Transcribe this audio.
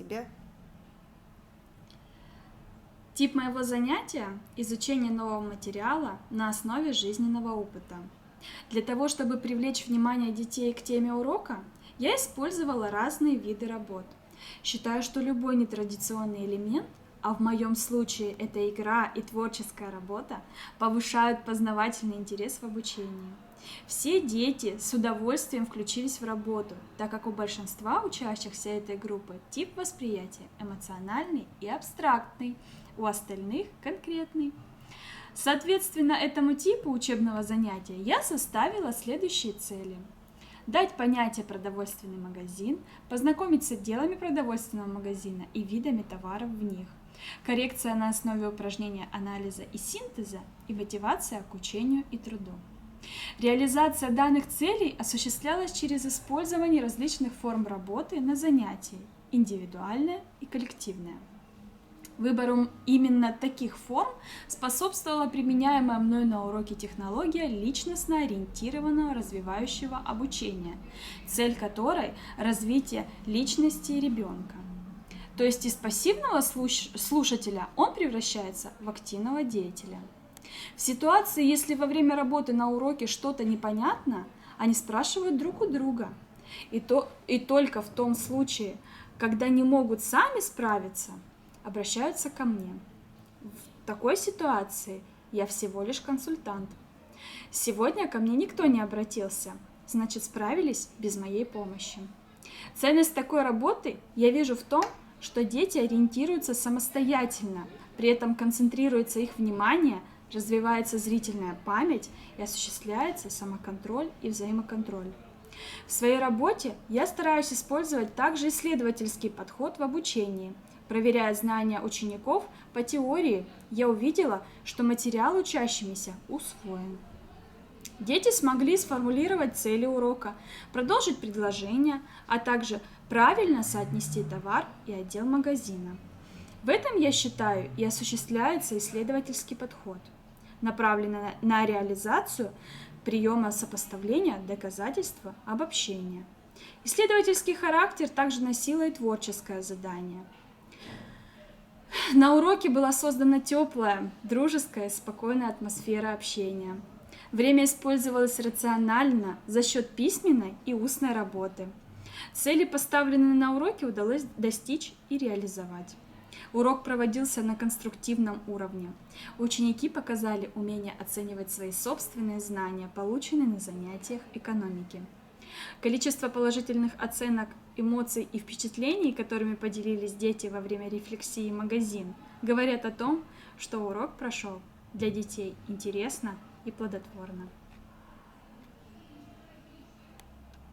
тебя? Тип моего занятия – изучение нового материала на основе жизненного опыта. Для того, чтобы привлечь внимание детей к теме урока, я использовала разные виды работ. Считаю, что любой нетрадиционный элемент, а в моем случае это игра и творческая работа, повышают познавательный интерес в обучении. Все дети с удовольствием включились в работу, так как у большинства учащихся этой группы тип восприятия эмоциональный и абстрактный, у остальных конкретный. Соответственно, этому типу учебного занятия я составила следующие цели. Дать понятие продовольственный магазин, познакомить с отделами продовольственного магазина и видами товаров в них. Коррекция на основе упражнения анализа и синтеза и мотивация к учению и труду. Реализация данных целей осуществлялась через использование различных форм работы на занятии, индивидуальная и коллективная. Выбору именно таких форм способствовала применяемая мной на уроке технология личностно ориентированного развивающего обучения, цель которой – развитие личности ребенка. То есть из пассивного слушателя он превращается в активного деятеля. В ситуации, если во время работы на уроке что-то непонятно, они спрашивают друг у друга. И только в том случае, когда не могут сами справиться, обращаются ко мне. В такой ситуации я всего лишь консультант. Сегодня ко мне никто не обратился, значит, справились без моей помощи. Ценность такой работы я вижу в том, что дети ориентируются самостоятельно, при этом концентрируется их внимание, развивается зрительная память и осуществляется самоконтроль и взаимоконтроль. В своей работе я стараюсь использовать также исследовательский подход в обучении. Проверяя знания учеников по теории, я увидела, что материал учащимися усвоен. Дети смогли сформулировать цели урока, продолжить предложение, а также правильно соотнести товар и отдел магазина. В этом, я считаю, и осуществляется исследовательский подход, направленный на реализацию приема сопоставления, доказательства, обобщения. Исследовательский характер также носило и творческое задание. На уроке была создана теплая, дружеская и спокойная атмосфера общения. Время использовалось рационально за счет письменной и устной работы. Цели, поставленные на уроке, удалось достичь и реализовать. Урок проводился на конструктивном уровне. Ученики показали умение оценивать свои собственные знания, полученные на занятиях экономики. Количество положительных оценок, эмоций и впечатлений, которыми поделились дети во время рефлексии «Магазин», говорят о том, что урок прошел для детей интересно и плодотворно.